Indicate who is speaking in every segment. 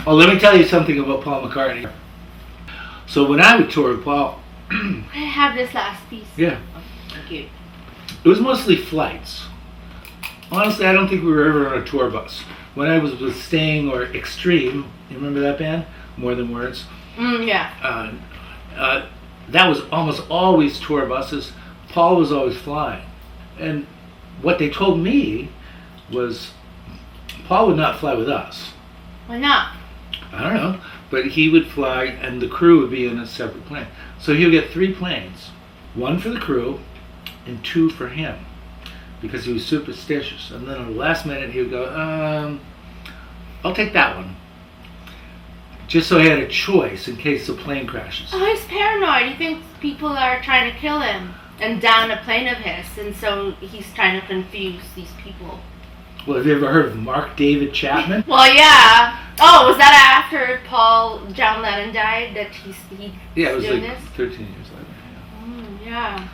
Speaker 1: Oh, let me tell you something about Paul McCartney. So when I would tour with Paul...
Speaker 2: I have this last piece.
Speaker 1: Yeah.
Speaker 2: Oh, thank you.
Speaker 1: It was mostly flights. Honestly, I don't think we were ever on a tour bus. When I was with Sting or Extreme, you remember that band? More Than Words?
Speaker 2: Yeah.
Speaker 1: That was almost always tour buses. Paul was always flying. And what they told me was Paul would not fly with us.
Speaker 2: Why not?
Speaker 1: I don't know. But he would fly and the crew would be in a separate plane. So he would get 3 planes. 1 for the crew and 2 for him. Because he was superstitious. And then at the last minute he would go, I'll take that one. Just so he had a choice in case the plane crashes.
Speaker 2: Oh, he's paranoid. He thinks people are trying to kill him and down a plane of his, and so he's trying to confuse these people.
Speaker 1: Well, have you ever heard of Mark David Chapman?
Speaker 2: Well, yeah. Oh, was that after John Lennon died that he
Speaker 1: Yeah, it was
Speaker 2: doing
Speaker 1: like
Speaker 2: this?
Speaker 1: 13 years later.
Speaker 2: Yeah.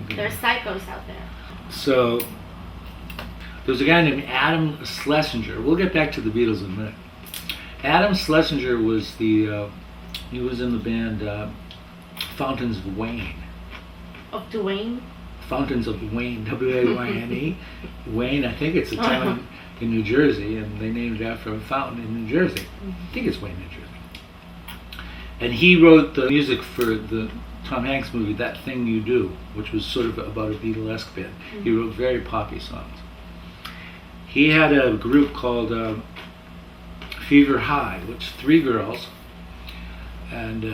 Speaker 1: Okay.
Speaker 2: There's psychos out there.
Speaker 1: So, there's a guy named Adam Schlesinger. We'll get back to the Beatles in a minute. Adam Schlesinger was he was in the band Fountains of Wayne.
Speaker 2: Of Dwayne?
Speaker 1: Fountains of Wayne, W-A-Y-N-E. Wayne, I think it's a town in New Jersey, and they named it after a fountain in New Jersey. I think it's Wayne, New Jersey. And he wrote the music for the Tom Hanks movie, That Thing You Do, which was sort of about a Beatlesque band. He wrote very poppy songs. He had a group called Fever High, which 3 girls, and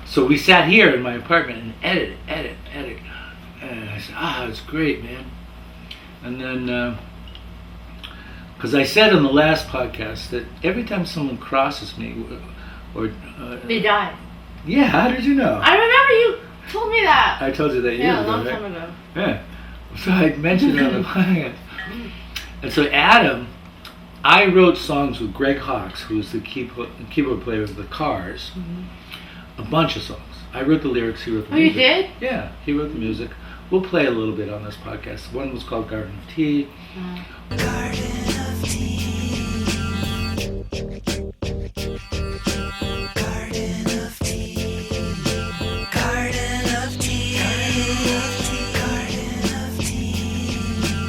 Speaker 1: so we sat here in my apartment and edit, and I said, it's great, man. And then, because I said in the last podcast that every time someone crosses me, or
Speaker 2: They died.
Speaker 1: yeah, how did you know?
Speaker 2: I remember you told me that.
Speaker 1: I told you that years
Speaker 2: Yeah, a
Speaker 1: ago,
Speaker 2: long
Speaker 1: right?
Speaker 2: time ago.
Speaker 1: Yeah. So I mentioned it on the podcast. And so Adam, I wrote songs with Greg Hawkes, who was the keyboard player of the Cars, a bunch of songs. I wrote the lyrics, he wrote the music.
Speaker 2: Oh, you did?
Speaker 1: Yeah, he wrote the music. We'll play a little bit on this podcast. One was called Garden of Tea.
Speaker 3: Garden of Tea. Garden of Tea. Garden of Tea. Garden of Tea.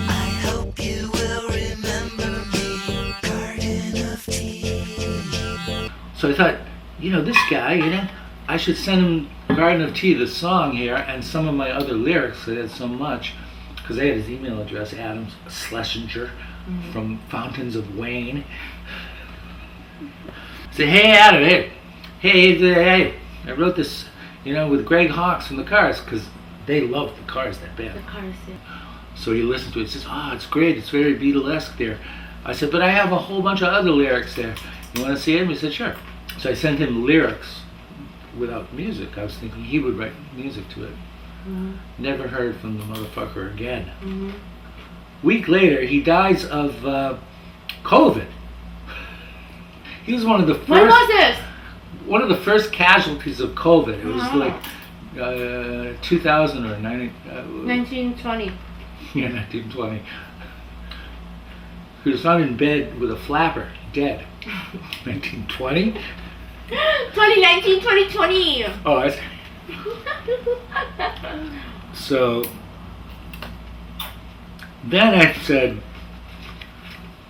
Speaker 3: I hope you will remember me. Garden of Tea.
Speaker 1: So I thought, this guy, I should send him Garden of Tea, the song here, and some of my other lyrics. I had so much, because I had his email address, Adam Schlesinger, from Fountains of Wayne. Say, hey Adam, hey, I wrote this, with Greg Hawkes from the Cars, because they loved the Cars, that band.
Speaker 2: The Cars, yeah.
Speaker 1: So he listened to it, he says, it's great, it's very Beatlesque there. I said, but I have a whole bunch of other lyrics there. You want to see it? He said, sure. So I sent him lyrics without music. I was thinking he would write music to it. Never heard from the motherfucker again. Week later, he dies of COVID. He was one of the first.
Speaker 2: When was this?
Speaker 1: One of the first casualties of COVID. It was like 2000 or
Speaker 2: 1920.
Speaker 1: Yeah, 1920. He was found in bed with a flapper, dead. 1920?
Speaker 2: 2019, 2020.
Speaker 1: Oh, I see. So then I said,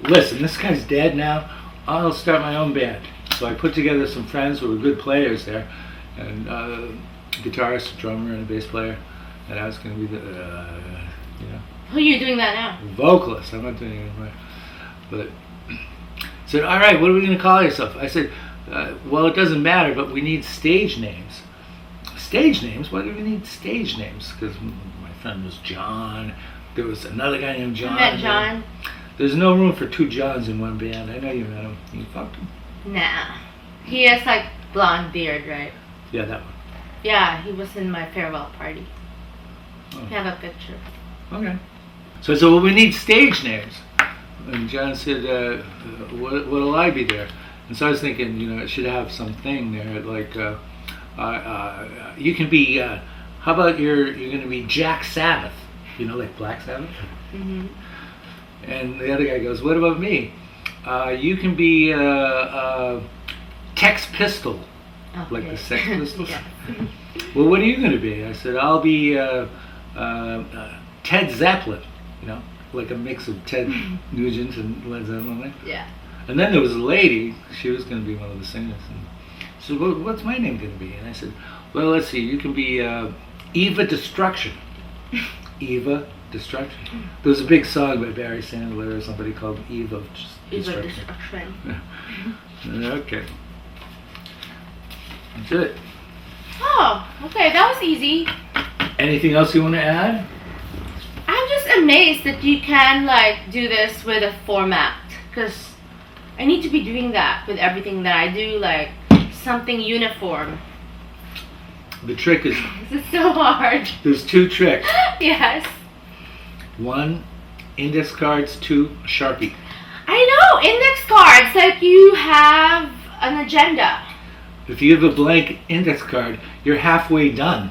Speaker 1: listen, this guy's dead now. I'll start my own band. So I put together some friends who were good players there, and a guitarist, a drummer, and a bass player. And I was going to be the,
Speaker 2: Who are you doing that now?
Speaker 1: vocalist. I'm not doing it anymore. But said, all right, what are we going to call yourself? I said, well, it doesn't matter, but we need stage names. Stage names? Why do we need stage names? Because my friend was John. There was another guy named John.
Speaker 2: I met John.
Speaker 1: There's no room for 2 Johns in one band. I know you met him. You fucked him?
Speaker 2: Nah. He has like blonde beard, right?
Speaker 1: Yeah, that one.
Speaker 2: Yeah, he was in my farewell party.
Speaker 1: Oh.
Speaker 2: I have a picture.
Speaker 1: Okay. So I said, well, we need stage names. And John said, what'll I be there? And so I was thinking, it should have something there, like, you can be, how about you're going to be Jack Sabbath, like Black Sabbath? And the other guy goes, what about me? You can be Tex Pistol, like the Sex
Speaker 2: Okay.
Speaker 1: Pistols.
Speaker 2: Yeah.
Speaker 1: Well, what are you going to be? I said, I'll be Ted Zeppelin, like a mix of Ted Nugent and Led Zeppelin.
Speaker 2: Yeah.
Speaker 1: And then there was a lady, she was going to be one of the singers. And she said, well, what's my name going to be? And I said, well, let's see, you can be Eva Destruction. Eva Destruction. There was a big song by Barry Sandler or somebody called Eva
Speaker 2: Eva
Speaker 1: Destruction.
Speaker 2: Destruction.
Speaker 1: Okay. That's it.
Speaker 2: Oh, okay, that was easy.
Speaker 1: Anything else you want to add?
Speaker 2: I'm just amazed that you can do this with a format, because I need to be doing that with everything that I do, something uniform.
Speaker 1: The trick is,
Speaker 2: This is so hard.
Speaker 1: there's 2 tricks.
Speaker 2: Yes.
Speaker 1: 1, index cards. 2, Sharpie.
Speaker 2: I know, index cards, you have an agenda.
Speaker 1: If you have a blank index card, you're halfway done.